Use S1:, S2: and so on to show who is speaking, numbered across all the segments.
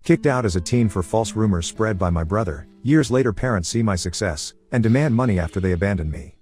S1: Kicked out as a teen for false rumors spread by my brother, years later parents see my success, and demand money after they abandon me.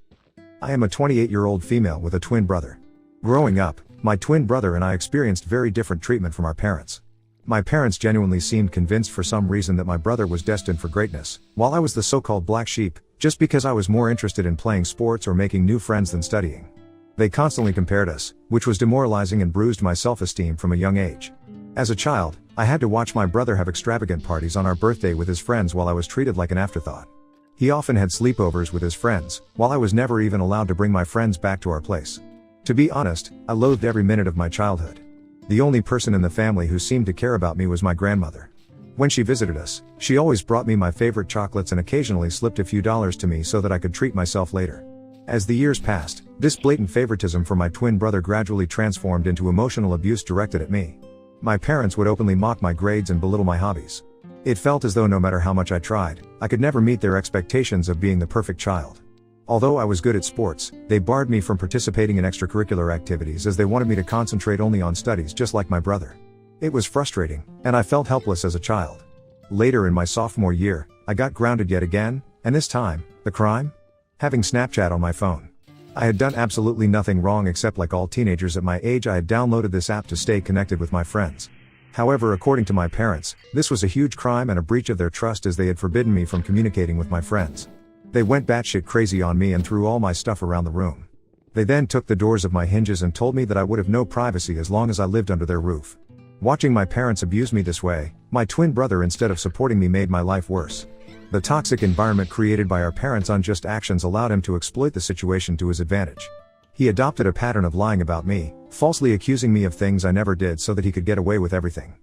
S1: I am a 28-year-old female with a twin brother. Growing up, my twin brother and I experienced very different treatment from our parents. My parents genuinely seemed convinced for some reason that my brother was destined for greatness, while I was the so-called black sheep, just because I was more interested in playing sports or making new friends than studying. They constantly compared us, which was demoralizing and bruised my self-esteem from a young age. As a child, I had to watch my brother have extravagant parties on our birthday with his friends while I was treated like an afterthought. He often had sleepovers with his friends, while I was never even allowed to bring my friends back to our place. To be honest, I loathed every minute of my childhood. The only person in the family who seemed to care about me was my grandmother. When she visited us, she always brought me my favorite chocolates and occasionally slipped a few dollars to me so that I could treat myself later. As the years passed, this blatant favoritism for my twin brother gradually transformed into emotional abuse directed at me. My parents would openly mock my grades and belittle my hobbies. It felt as though no matter how much I tried, I could never meet their expectations of being the perfect child. Although I was good at sports, they barred me from participating in extracurricular activities as they wanted me to concentrate only on studies just like my brother. It was frustrating, and I felt helpless as a child. Later in my sophomore year, I got grounded yet again, and this time, the crime? Having Snapchat on my phone. I had done absolutely nothing wrong except like all teenagers at my age I had downloaded this app to stay connected with my friends. However, according to my parents, this was a huge crime and a breach of their trust as they had forbidden me from communicating with my friends. They went batshit crazy on me and threw all my stuff around the room. They then took the doors of my hinges and told me that I would have no privacy as long as I lived under their roof. Watching my parents abuse me this way, my twin brother instead of supporting me made my life worse. The toxic environment created by our parents' unjust actions allowed him to exploit the situation to his advantage. He adopted a pattern of lying about me, falsely accusing me of things I never did so that he could get away with everything.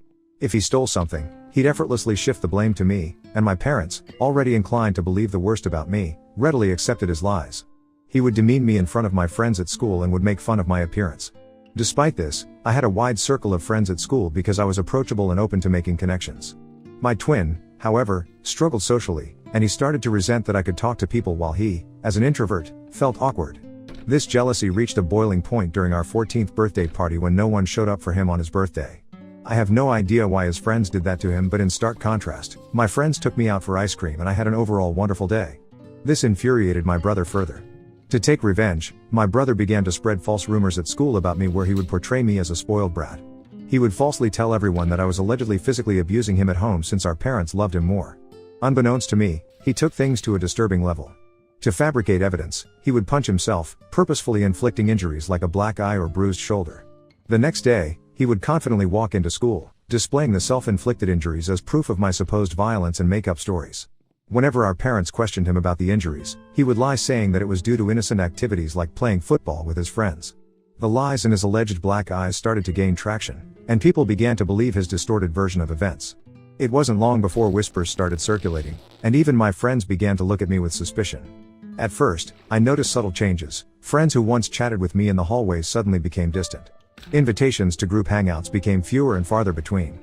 S1: If he stole something, he'd effortlessly shift the blame to me, and my parents, already inclined to believe the worst about me, readily accepted his lies. He would demean me in front of my friends at school and would make fun of my appearance. Despite this, I had a wide circle of friends at school because I was approachable and open to making connections. My twin, however, struggled socially, and he started to resent that I could talk to people while he, as an introvert, felt awkward. This jealousy reached a boiling point during our 14th birthday party when no one showed up for him on his birthday. I have no idea why his friends did that to him, but in stark contrast, my friends took me out for ice cream and I had an overall wonderful day. This infuriated my brother further. To take revenge, my brother began to spread false rumors at school about me where he would portray me as a spoiled brat. He would falsely tell everyone that I was allegedly physically abusing him at home since our parents loved him more. Unbeknownst to me, he took things to a disturbing level. To fabricate evidence, he would punch himself, purposefully inflicting injuries like a black eye or bruised shoulder. The next day, he would confidently walk into school, displaying the self-inflicted injuries as proof of my supposed violence and make up stories. Whenever our parents questioned him about the injuries, he would lie saying that it was due to innocent activities like playing football with his friends. The lies and his alleged black eyes started to gain traction, and people began to believe his distorted version of events. It wasn't long before whispers started circulating, and even my friends began to look at me with suspicion. At first, I noticed subtle changes. Friends who once chatted with me in the hallways suddenly became distant. Invitations to group hangouts became fewer and farther between.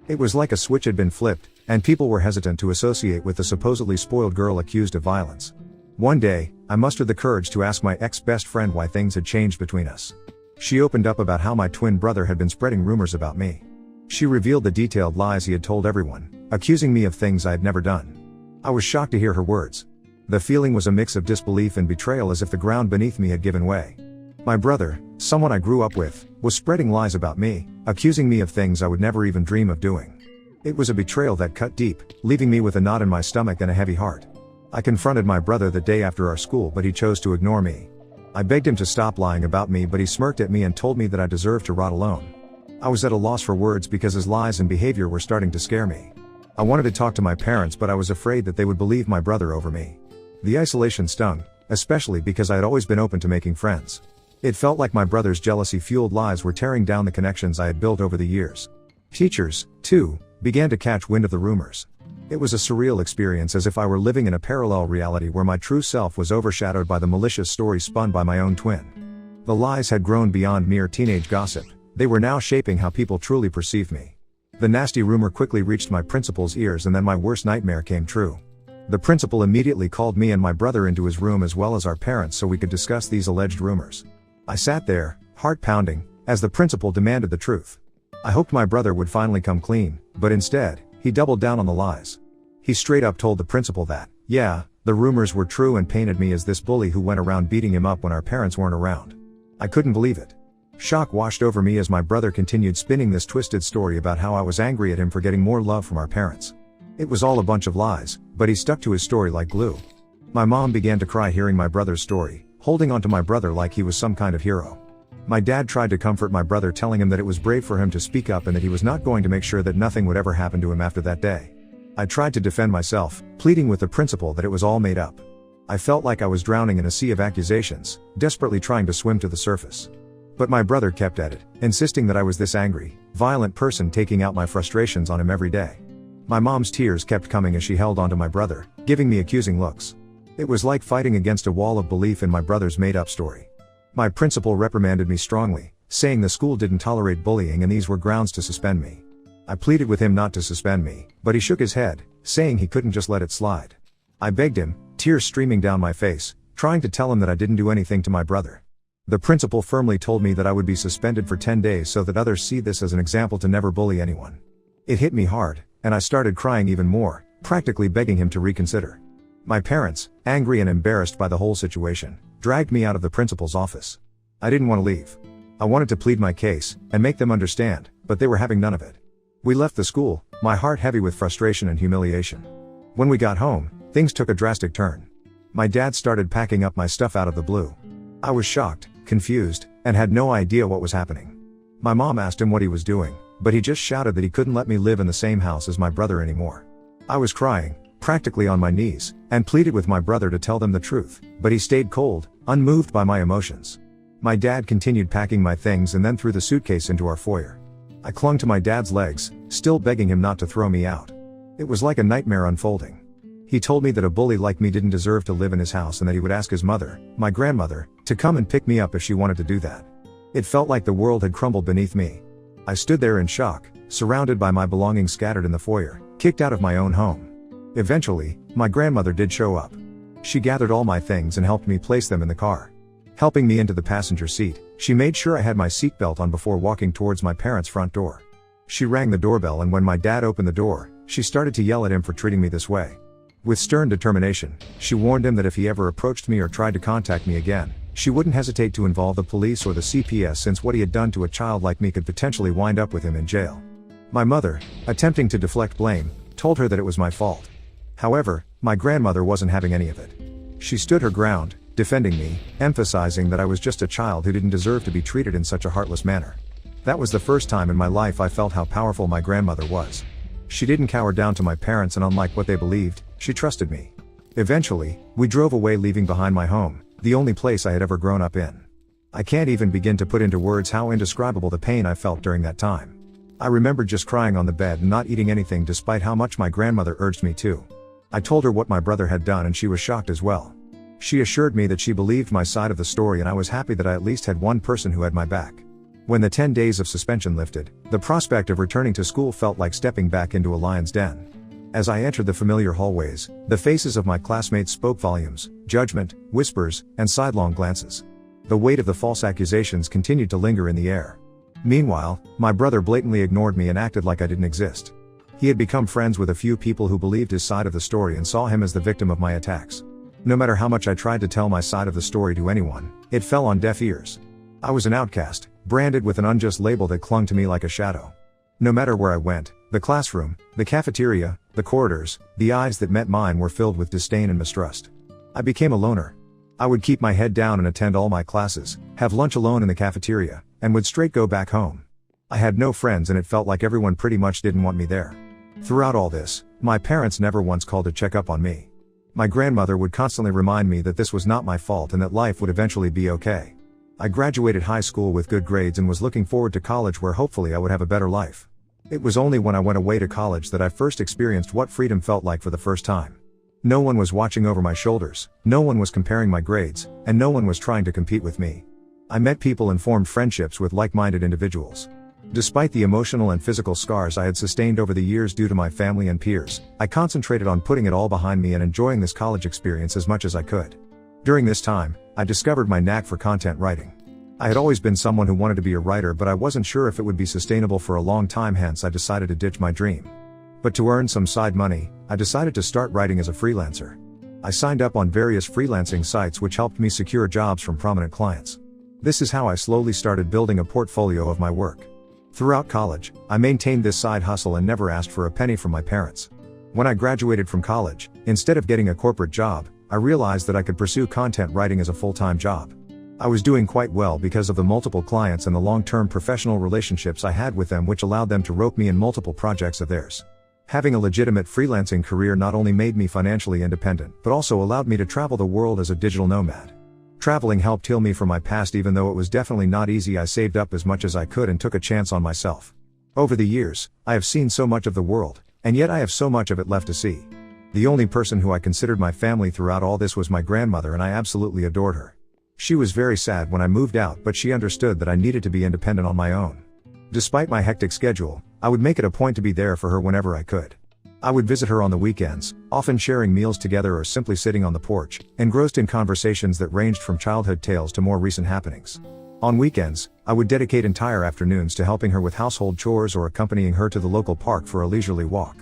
S1: It was like a switch had been flipped, and people were hesitant to associate with the supposedly spoiled girl accused of violence. One day, I mustered the courage to ask my ex-best friend why things had changed between us. She opened up about how my twin brother had been spreading rumors about me. She revealed the detailed lies he had told everyone, accusing me of things I had never done. I was shocked to hear her words. The feeling was a mix of disbelief and betrayal, as if the ground beneath me had given way. My brother, someone I grew up with, was spreading lies about me, accusing me of things I would never even dream of doing. It was a betrayal that cut deep, leaving me with a knot in my stomach and a heavy heart. I confronted my brother the day after our school, but he chose to ignore me. I begged him to stop lying about me, but he smirked at me and told me that I deserved to rot alone. I was at a loss for words because his lies and behavior were starting to scare me. I wanted to talk to my parents, but I was afraid that they would believe my brother over me. The isolation stung, especially because I had always been open to making friends. It felt like my brother's jealousy-fueled lies were tearing down the connections I had built over the years. Teachers, too, began to catch wind of the rumors. It was a surreal experience, as if I were living in a parallel reality where my true self was overshadowed by the malicious stories spun by my own twin. The lies had grown beyond mere teenage gossip. They were now shaping how people truly perceived me. The nasty rumor quickly reached my principal's ears, and then my worst nightmare came true. The principal immediately called me and my brother into his room as well as our parents so we could discuss these alleged rumors. I sat there, heart pounding, as the principal demanded the truth. I hoped my brother would finally come clean, but instead, he doubled down on the lies. He straight up told the principal that, yeah, the rumors were true, and painted me as this bully who went around beating him up when our parents weren't around. I couldn't believe it. Shock washed over me as my brother continued spinning this twisted story about how I was angry at him for getting more love from our parents. It was all a bunch of lies, but he stuck to his story like glue. My mom began to cry hearing my brother's story, holding on to my brother like he was some kind of hero. My dad tried to comfort my brother, telling him that it was brave for him to speak up and that he was not going to make sure that nothing would ever happen to him after that day. I tried to defend myself, pleading with the principal that it was all made up. I felt like I was drowning in a sea of accusations, desperately trying to swim to the surface. But my brother kept at it, insisting that I was this angry, violent person taking out my frustrations on him every day. My mom's tears kept coming as she held onto my brother, giving me accusing looks. It was like fighting against a wall of belief in my brother's made-up story. My principal reprimanded me strongly, saying the school didn't tolerate bullying and these were grounds to suspend me. I pleaded with him not to suspend me, but he shook his head, saying he couldn't just let it slide. I begged him, tears streaming down my face, trying to tell him that I didn't do anything to my brother. The principal firmly told me that I would be suspended for 10 days so that others see this as an example to never bully anyone. It hit me hard, and I started crying even more, practically begging him to reconsider. My parents, angry and embarrassed by the whole situation, dragged me out of the principal's office. I didn't want to leave. I wanted to plead my case, and make them understand, but they were having none of it. We left the school, my heart heavy with frustration and humiliation. When we got home, things took a drastic turn. My dad started packing up my stuff out of the blue. I was shocked, confused, and had no idea what was happening. My mom asked him what he was doing, but he just shouted that he couldn't let me live in the same house as my brother anymore. I was crying, practically on my knees, and pleaded with my brother to tell them the truth, but he stayed cold, unmoved by my emotions. My dad continued packing my things and then threw the suitcase into our foyer. I clung to my dad's legs, still begging him not to throw me out. It was like a nightmare unfolding. He told me that a bully like me didn't deserve to live in his house and that he would ask his mother, my grandmother, to come and pick me up if she wanted to do that. It felt like the world had crumbled beneath me. I stood there in shock, surrounded by my belongings scattered in the foyer, kicked out of my own home. Eventually, my grandmother did show up. She gathered all my things and helped me place them in the car. Helping me into the passenger seat, she made sure I had my seatbelt on before walking towards my parents' front door. She rang the doorbell, and when my dad opened the door, she started to yell at him for treating me this way. With stern determination, she warned him that if he ever approached me or tried to contact me again, she wouldn't hesitate to involve the police or the CPS, since what he had done to a child like me could potentially wind up with him in jail. My mother, attempting to deflect blame, told her that it was my fault. However, my grandmother wasn't having any of it. She stood her ground, defending me, emphasizing that I was just a child who didn't deserve to be treated in such a heartless manner. That was the first time in my life I felt how powerful my grandmother was. She didn't cower down to my parents, and unlike what they believed, she trusted me. Eventually, we drove away, leaving behind my home, the only place I had ever grown up in. I can't even begin to put into words how indescribable the pain I felt during that time. I remember just crying on the bed and not eating anything despite how much my grandmother urged me to. I told her what my brother had done, and she was shocked as well. She assured me that she believed my side of the story, and I was happy that I at least had one person who had my back. When the 10 days of suspension lifted, the prospect of returning to school felt like stepping back into a lion's den. As I entered the familiar hallways, the faces of my classmates spoke volumes: judgment, whispers, and sidelong glances. The weight of the false accusations continued to linger in the air. Meanwhile, my brother blatantly ignored me and acted like I didn't exist. He had become friends with a few people who believed his side of the story and saw him as the victim of my attacks. No matter how much I tried to tell my side of the story to anyone, it fell on deaf ears. I was an outcast, branded with an unjust label that clung to me like a shadow. No matter where I went, the classroom, the cafeteria, the corridors, the eyes that met mine were filled with disdain and mistrust. I became a loner. I would keep my head down and attend all my classes, have lunch alone in the cafeteria, and would straight go back home. I had no friends, and it felt like everyone pretty much didn't want me there. Throughout all this, my parents never once called to check up on me. My grandmother would constantly remind me that this was not my fault and that life would eventually be okay. I graduated high school with good grades and was looking forward to college, where hopefully I would have a better life. It was only when I went away to college that I first experienced what freedom felt like for the first time. No one was watching over my shoulders, no one was comparing my grades, and no one was trying to compete with me. I met people and formed friendships with like-minded individuals. Despite the emotional and physical scars I had sustained over the years due to my family and peers, I concentrated on putting it all behind me and enjoying this college experience as much as I could. During this time, I discovered my knack for content writing. I had always been someone who wanted to be a writer, but I wasn't sure if it would be sustainable for a long time, hence I decided to ditch my dream. But to earn some side money, I decided to start writing as a freelancer. I signed up on various freelancing sites which helped me secure jobs from prominent clients. This is how I slowly started building a portfolio of my work. Throughout college, I maintained this side hustle and never asked for a penny from my parents. When I graduated from college, instead of getting a corporate job, I realized that I could pursue content writing as a full-time job. I was doing quite well because of the multiple clients and the long-term professional relationships I had with them, which allowed them to rope me in multiple projects of theirs. Having a legitimate freelancing career not only made me financially independent, but also allowed me to travel the world as a digital nomad. Traveling helped heal me from my past. Even though it was definitely not easy, I saved up as much as I could and took a chance on myself. Over the years, I have seen so much of the world, and yet I have so much of it left to see. The only person who I considered my family throughout all this was my grandmother, and I absolutely adored her. She was very sad when I moved out, but she understood that I needed to be independent on my own. Despite my hectic schedule, I would make it a point to be there for her whenever I could. I would visit her on the weekends, often sharing meals together or simply sitting on the porch, engrossed in conversations that ranged from childhood tales to more recent happenings. On weekends, I would dedicate entire afternoons to helping her with household chores or accompanying her to the local park for a leisurely walk.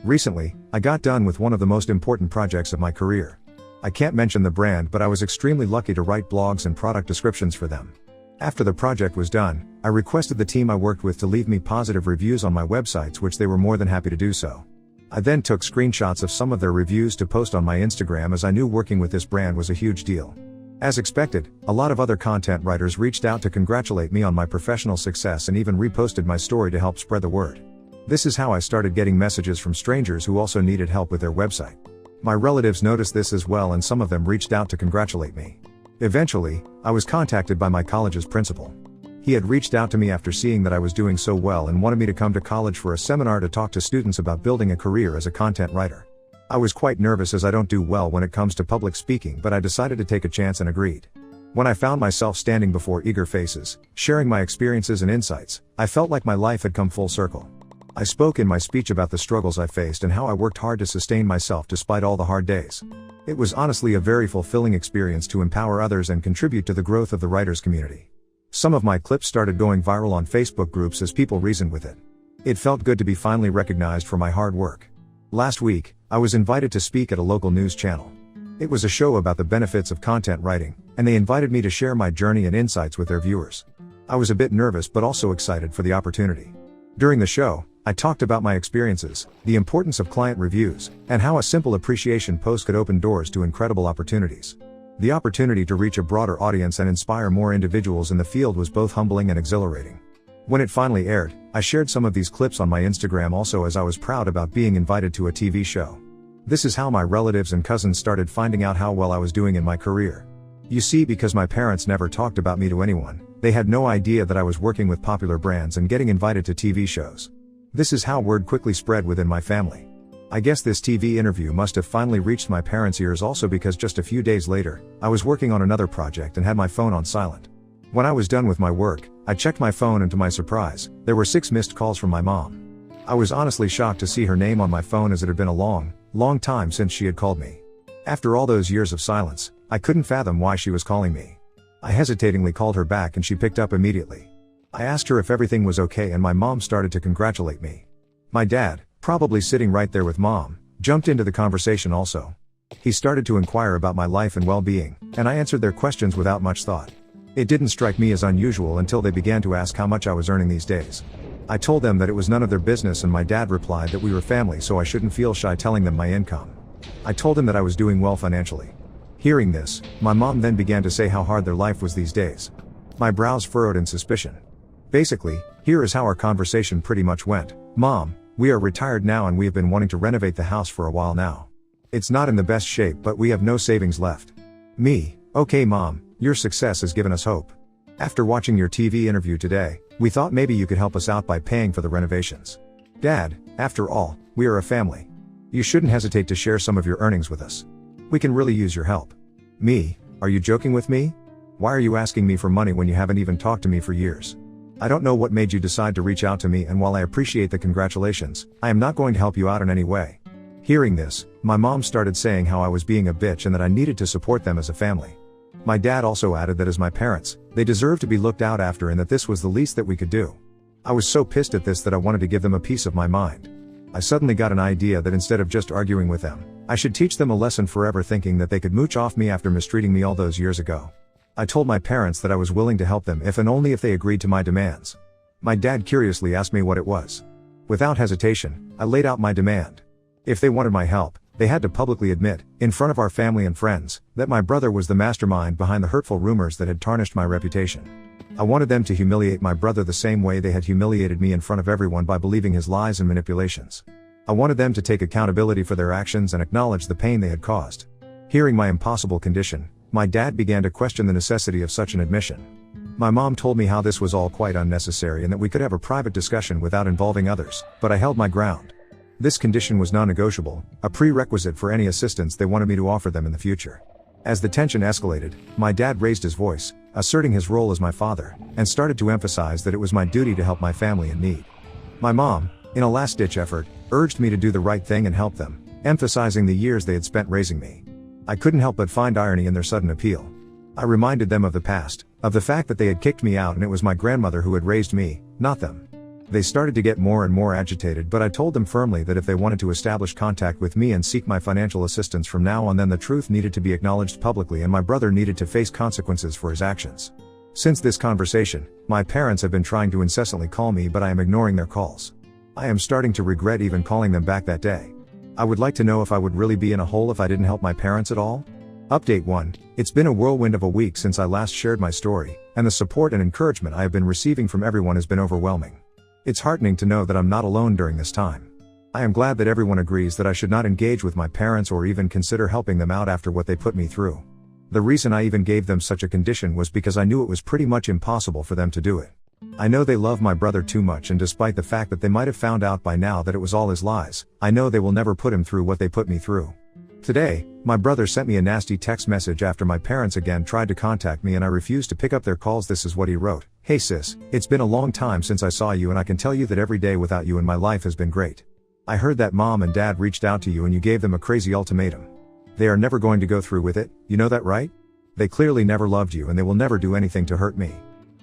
S1: Recently, I got done with one of the most important projects of my career. I can't mention the brand, but I was extremely lucky to write blogs and product descriptions for them. After the project was done, I requested the team I worked with to leave me positive reviews on my websites, which they were more than happy to do so. I then took screenshots of some of their reviews to post on my Instagram, as I knew working with this brand was a huge deal. As expected, a lot of other content writers reached out to congratulate me on my professional success and even reposted my story to help spread the word. This is how I started getting messages from strangers who also needed help with their website. My relatives noticed this as well, and some of them reached out to congratulate me. Eventually, I was contacted by my college's principal. He had reached out to me after seeing that I was doing so well and wanted me to come to college for a seminar to talk to students about building a career as a content writer. I was quite nervous as I don't do well when it comes to public speaking, but I decided to take a chance and agreed. When I found myself standing before eager faces, sharing my experiences and insights, I felt like my life had come full circle. I spoke in my speech about the struggles I faced and how I worked hard to sustain myself despite all the hard days. It was honestly a very fulfilling experience to empower others and contribute to the growth of the writers community. Some of my clips started going viral on Facebook groups as people reasoned with it. It felt good to be finally recognized for my hard work. Last week, I was invited to speak at a local news channel. It was a show about the benefits of content writing, and they invited me to share my journey and insights with their viewers. I was a bit nervous but also excited for the opportunity. During the show, I talked about my experiences, the importance of client reviews, and how a simple appreciation post could open doors to incredible opportunities. The opportunity to reach a broader audience and inspire more individuals in the field was both humbling and exhilarating. When it finally aired, I shared some of these clips on my Instagram also, as I was proud about being invited to a TV show. This is how my relatives and cousins started finding out how well I was doing in my career. You see, because my parents never talked about me to anyone, they had no idea that I was working with popular brands and getting invited to TV shows. This is how word quickly spread within my family. I guess this TV interview must have finally reached my parents' ears also, because just a few days later, I was working on another project and had my phone on silent. When I was done with my work, I checked my phone and to my surprise, there were 6 missed calls from my mom. I was honestly shocked to see her name on my phone, as it had been a long time since she had called me. After all those years of silence, I couldn't fathom why she was calling me. I hesitatingly called her back and she picked up immediately. I asked her if everything was okay and my mom started to congratulate me. My dad, probably sitting right there with mom, jumped into the conversation also. He started to inquire about my life and well-being, and I answered their questions without much thought. It didn't strike me as unusual until they began to ask how much I was earning these days. I told them that it was none of their business, and my dad replied that we were family, so I shouldn't feel shy telling them my income. I told him that I was doing well financially. Hearing this, my mom then began to say how hard their life was these days. My brows furrowed in suspicion. Basically, here is how our conversation pretty much went. Mom, we are retired now and we have been wanting to renovate the house for a while now. It's not in the best shape, but we have no savings left. Me, okay mom, your success has given us hope. After watching your TV interview today, we thought maybe you could help us out by paying for the renovations. Dad, after all, we are a family. You shouldn't hesitate to share some of your earnings with us. We can really use your help. Me, are you joking with me? Why are you asking me for money when you haven't even talked to me for years? I don't know what made you decide to reach out to me, and while I appreciate the congratulations, I am not going to help you out in any way. Hearing this, my mom started saying how I was being a bitch and that I needed to support them as a family. My dad also added that as my parents, they deserve to be looked out after and that this was the least that we could do. I was so pissed at this that I wanted to give them a piece of my mind. I suddenly got an idea that instead of just arguing with them, I should teach them a lesson forever, thinking that they could mooch off me after mistreating me all those years ago. I told my parents that I was willing to help them if and only if they agreed to my demands. My dad curiously asked me what it was. Without hesitation, I laid out my demand. If they wanted my help, they had to publicly admit, in front of our family and friends, that my brother was the mastermind behind the hurtful rumors that had tarnished my reputation. I wanted them to humiliate my brother the same way they had humiliated me in front of everyone by believing his lies and manipulations. I wanted them to take accountability for their actions and acknowledge the pain they had caused. Hearing my impossible condition, my dad began to question the necessity of such an admission. My mom told me how this was all quite unnecessary and that we could have a private discussion without involving others, but I held my ground. This condition was non-negotiable, a prerequisite for any assistance they wanted me to offer them in the future. As the tension escalated, my dad raised his voice, asserting his role as my father, and started to emphasize that it was my duty to help my family in need. My mom, in a last-ditch effort, urged me to do the right thing and help them, emphasizing the years they had spent raising me. I couldn't help but find irony in their sudden appeal. I reminded them of the past, of the fact that they had kicked me out and it was my grandmother who had raised me, not them. They started to get more and more agitated, but I told them firmly that if they wanted to establish contact with me and seek my financial assistance from now on, then the truth needed to be acknowledged publicly and my brother needed to face consequences for his actions. Since this conversation, my parents have been trying to incessantly call me, but I am ignoring their calls. I am starting to regret even calling them back that day. I would like to know if I would really be in a hole if I didn't help my parents at all. Update 1. It's been a whirlwind of a week since I last shared my story, and the support and encouragement I have been receiving from everyone has been overwhelming. It's heartening to know that I'm not alone during this time. I am glad that everyone agrees that I should not engage with my parents or even consider helping them out after what they put me through. The reason I even gave them such a condition was because I knew it was pretty much impossible for them to do it. I know they love my brother too much, and despite the fact that they might have found out by now that it was all his lies, I know they will never put him through what they put me through. Today, my brother sent me a nasty text message after my parents again tried to contact me and I refused to pick up their calls. This is what he wrote. "Hey sis, it's been a long time since I saw you and I can tell you that every day without you in my life has been great. I heard that mom and dad reached out to you and you gave them a crazy ultimatum. They are never going to go through with it, you know that, right? They clearly never loved you and they will never do anything to hurt me.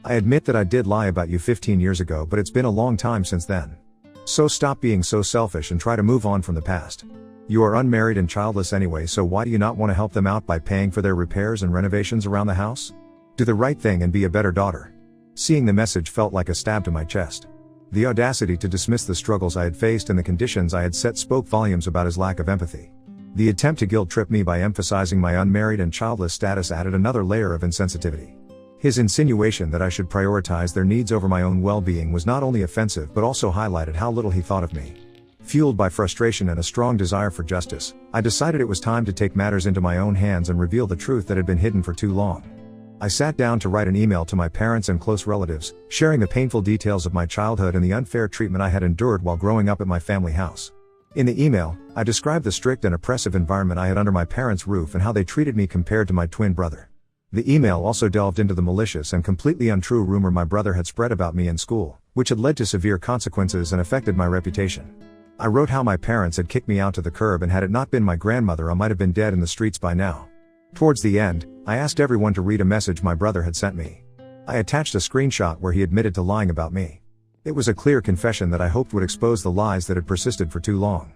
S1: I admit that I did lie about you 15 years ago, but it's been a long time since then. So stop being so selfish and try to move on from the past. You are unmarried and childless anyway, so why do you not want to help them out by paying for their repairs and renovations around the house? Do the right thing and be a better daughter." Seeing the message felt like a stab to my chest. The audacity to dismiss the struggles I had faced and the conditions I had set spoke volumes about his lack of empathy. The attempt to guilt trip me by emphasizing my unmarried and childless status added another layer of insensitivity. His insinuation that I should prioritize their needs over my own well-being was not only offensive but also highlighted how little he thought of me. Fueled by frustration and a strong desire for justice, I decided it was time to take matters into my own hands and reveal the truth that had been hidden for too long. I sat down to write an email to my parents and close relatives, sharing the painful details of my childhood and the unfair treatment I had endured while growing up at my family house. In the email, I described the strict and oppressive environment I had under my parents' roof and how they treated me compared to my twin brother. The email also delved into the malicious and completely untrue rumor my brother had spread about me in school, which had led to severe consequences and affected my reputation. I wrote how my parents had kicked me out to the curb and had it not been my grandmother I might have been dead in the streets by now. Towards the end, I asked everyone to read a message my brother had sent me. I attached a screenshot where he admitted to lying about me. It was a clear confession that I hoped would expose the lies that had persisted for too long.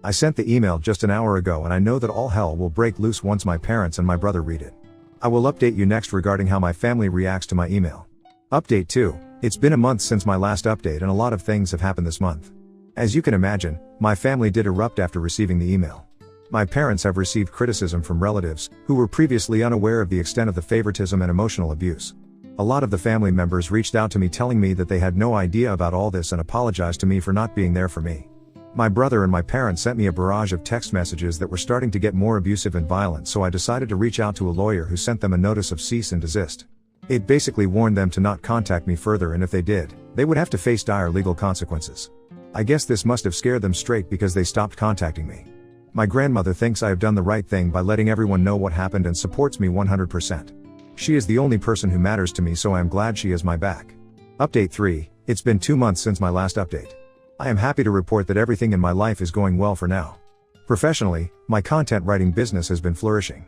S1: I sent the email just an hour ago and I know that all hell will break loose once my parents and my brother read it. I will update you next regarding how my family reacts to my email. Update 2. It's been a month since my last update and a lot of things have happened this month. As you can imagine, my family did erupt after receiving the email. My parents have received criticism from relatives, who were previously unaware of the extent of the favoritism and emotional abuse. A lot of the family members reached out to me telling me that they had no idea about all this and apologized to me for not being there for me. My brother and my parents sent me a barrage of text messages that were starting to get more abusive and violent, so I decided to reach out to a lawyer who sent them a notice of cease and desist. It basically warned them to not contact me further, and if they did, they would have to face dire legal consequences. I guess this must have scared them straight because they stopped contacting me. My grandmother thinks I have done the right thing by letting everyone know what happened and supports me 100%. She is the only person who matters to me, so I am glad she has my back. Update 3. It's been 2 months since my last update. I am happy to report that everything in my life is going well for now. Professionally, my content writing business has been flourishing.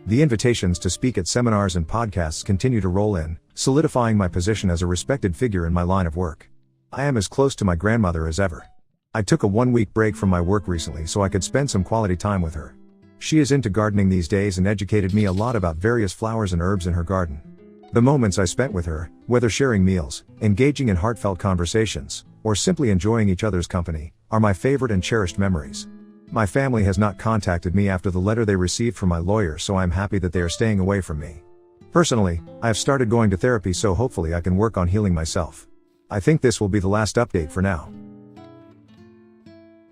S1: The invitations to speak at seminars and podcasts continue to roll in, solidifying my position as a respected figure in my line of work. I am as close to my grandmother as ever. I took a 1-week break from my work recently so I could spend some quality time with her. She is into gardening these days and educated me a lot about various flowers and herbs in her garden. The moments I spent with her, whether sharing meals, engaging in heartfelt conversations, or simply enjoying each other's company, are my favorite and cherished memories. My family has not contacted me after the letter they received from my lawyer, so I am happy that they are staying away from me. Personally, I have started going to therapy, so hopefully I can work on healing myself. I think this will be the last update for now.